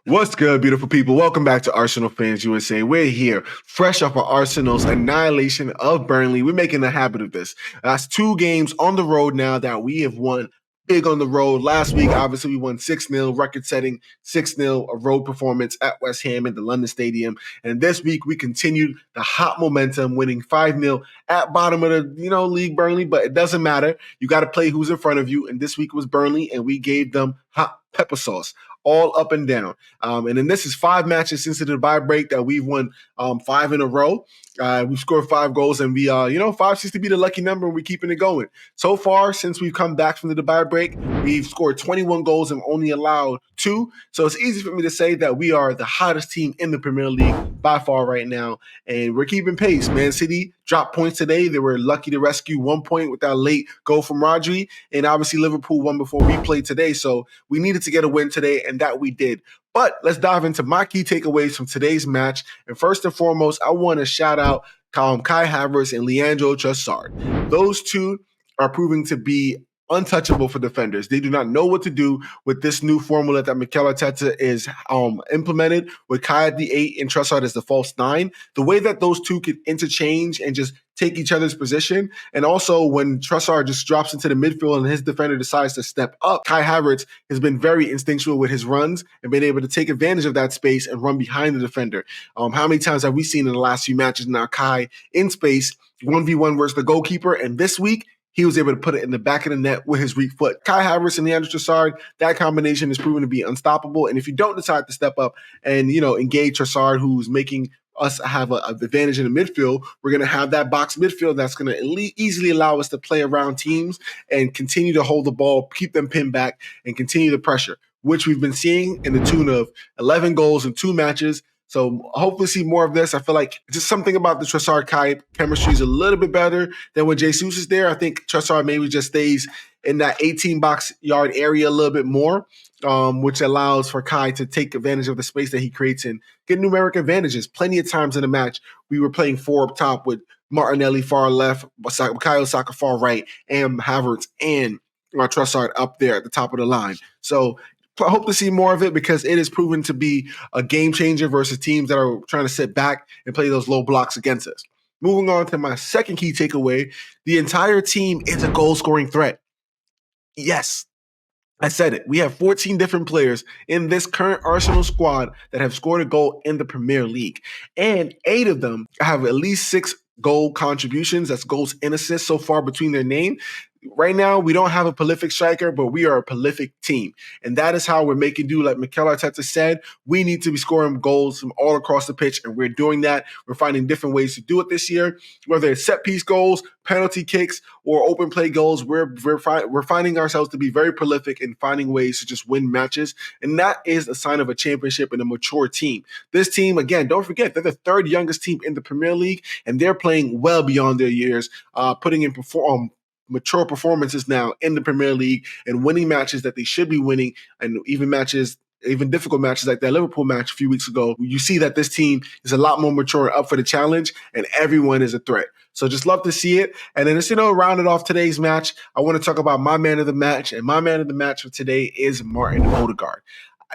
What's good, beautiful people? Welcome back to Arsenal Fans USA. We're here, fresh off of Arsenal's annihilation of Burnley. We're making a habit of this. That's 2 games on the road now that we have won big on the road. Last week, obviously, we won 6-0, record-setting 6-0 road performance at West Ham at the London Stadium. And this week, we continued the hot momentum, winning 5-0 at bottom of the league, Burnley. But it doesn't matter. You got to play who's in front of you. And this week was Burnley, and we gave them hot pepper sauce all up and down. And then this is 5 matches since the Dubai break that we've won 5 in a row. We've scored 5 goals, and 5 seems to be the lucky number, and we're keeping it going. So far, since we've come back from the Dubai break, we've scored 21 goals and only allowed 2. So it's easy for me to say that we are the hottest team in the Premier League by far right now, and we're keeping pace. Man City dropped points today. They were lucky to rescue 1 point with that late goal from Rodri, and obviously Liverpool won before we played today. So we needed to get a win today, and that we did. But let's dive into my key takeaways from today's match. And first and foremost, I want to shout out Kai Havertz and Leandro Trossard. Those two are proving to be untouchable for defenders. They do not know what to do with this new formula that Mikel Arteta is implemented with Kai at the 8 and Trossard as the false 9. The way that those two could interchange and just take each other's position, and also when Trossard just drops into the midfield and his defender decides to step up, Kai Havertz has been very instinctual with his runs and been able to take advantage of that space and run behind the defender. How many times have we seen in the last few matches now Kai in space, 1v1 versus the goalkeeper, and this week, he was able to put it in the back of the net with his weak foot. Kai Havertz and Leandro Trossard, that combination is proven to be unstoppable. And if you don't decide to step up and, engage Trossard, who's making us have an advantage in the midfield, we're going to have that box midfield that's going to easily allow us to play around teams and continue to hold the ball, keep them pinned back, and continue the pressure, which we've been seeing in the tune of 11 goals in 2 matches. So hopefully see more of this. I feel like just something about the Trossard-Kai chemistry is a little bit better than when Jesus is there. I think Trossard maybe just stays in that 18-box yard area a little bit more, which allows for Kai to take advantage of the space that he creates and get numeric advantages. Plenty of times in the match, we were playing 4 up top with Martinelli far left, Bukayo Saka far right, and Havertz and Trossard up there at the top of the line. So I hope to see more of it because it is proven to be a game changer versus teams that are trying to sit back and play those low blocks against us. Moving on to my second key takeaway, the entire team is a goal-scoring threat. Yes, I said it. We have 14 different players in this current Arsenal squad that have scored a goal in the Premier League. And 8 of them have at least 6 goal contributions. That's goals and assists so far between their name. Right now, we don't have a prolific striker, but we are a prolific team. And that is how we're making do. Like Mikel Arteta said, we need to be scoring goals from all across the pitch, and we're doing that. We're finding different ways to do it this year, whether it's set-piece goals, penalty kicks, or open play goals. We're finding ourselves to be very prolific in finding ways to just win matches, and that is a sign of a championship and a mature team. This team, again, don't forget, they're the 3rd youngest team in the Premier League, and they're playing well beyond their years, putting in mature performances now in the Premier League and winning matches that they should be winning, and even difficult matches like that Liverpool match a few weeks ago. You see that this team is a lot more mature and up for the challenge, and everyone is a threat. So just love to see it. And then, rounded off today's match, I want to talk about my man of the match, and my man of the match for today is Martin Odegaard.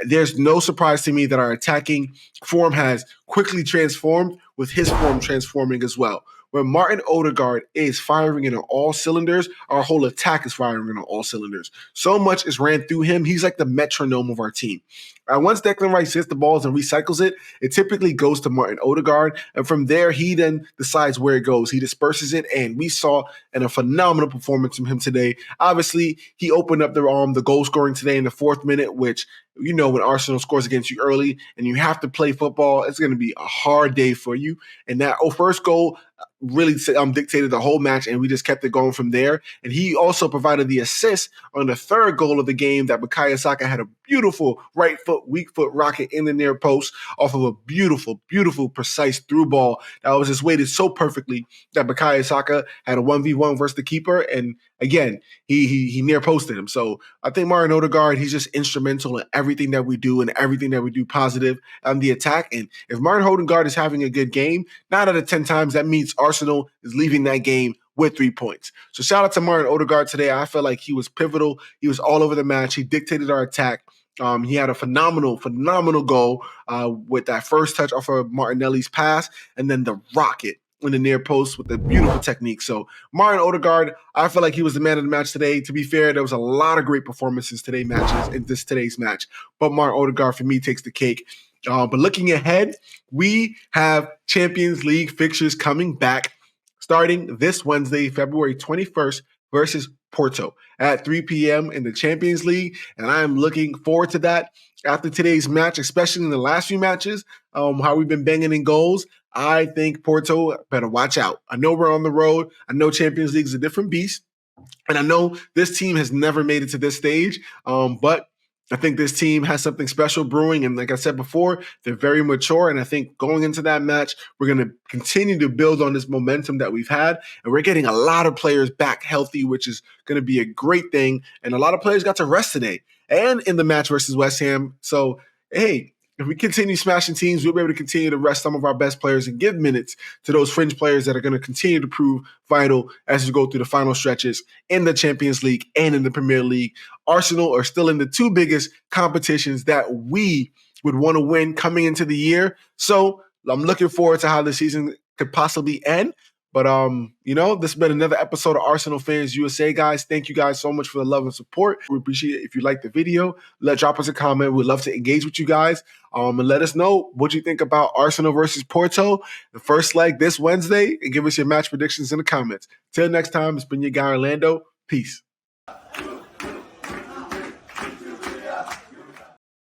There's no surprise to me that our attacking form has quickly transformed, with his form transforming as well. When Martin Odegaard is firing in all cylinders, our whole attack is firing in all cylinders. So much is ran through him. He's like the metronome of our team. Once Declan Rice hits the balls and recycles it, it typically goes to Martin Odegaard. And from there, he then decides where it goes. He disperses it, and we saw a phenomenal performance from him today. Obviously, he opened up the goal scoring today in the 4th minute, which, when Arsenal scores against you early and you have to play football, it's going to be a hard day for you. And that first goal really dictated the whole match, and we just kept it going from there. And he also provided the assist on the 3rd goal of the game that Bukayo Saka had a beautiful right foot, weak foot rocket in the near post off of a beautiful, beautiful, precise through ball that was just weighted so perfectly that Bukayo Saka had a 1v1 versus the keeper. And again, he near posted him. So I think Martin Odegaard, he's just instrumental in everything that we do and everything that we do positive on the attack. And if Martin Odegaard is having a good game, 9 out of 10 times that means Arsenal is leaving that game with 3 points. So shout out to Martin Odegaard today. I felt like he was pivotal. He was all over the match. He dictated our attack. He had a phenomenal goal with that first touch off of Martinelli's pass, and then the rocket in the near post with the beautiful technique. So Martin Odegaard, I feel like he was the man of the match today. To be fair, there was a lot of great performances today's match, but Martin Odegaard for me takes the cake. But looking ahead, we have Champions League fixtures coming back starting this Wednesday, February 21st versus Porto at 3 p.m. in the Champions League. And I am looking forward to that. After today's match, especially in the last few matches, how we've been banging in goals, I think Porto better watch out. I know we're on the road. I know Champions League is a different beast. And I know this team has never made it to this stage, but I think this team has something special brewing. And like I said before, they're very mature. And I think going into that match, we're going to continue to build on this momentum that we've had. And we're getting a lot of players back healthy, which is going to be a great thing. And a lot of players got to rest today and in the match versus West Ham. So, hey, if we continue smashing teams, we'll be able to continue to rest some of our best players and give minutes to those fringe players that are going to continue to prove vital as we go through the final stretches in the Champions League and in the Premier League. Arsenal are still in the two biggest competitions that we would want to win coming into the year. So I'm looking forward to how the season could possibly end. But, this has been another episode of Arsenal Fans USA, guys. Thank you guys so much for the love and support. We appreciate it. If you like the video, drop us a comment. We'd love to engage with you guys. And let us know what you think about Arsenal versus Porto, the first leg this Wednesday, and give us your match predictions in the comments. Till next time, it's been your guy Orlando. Peace.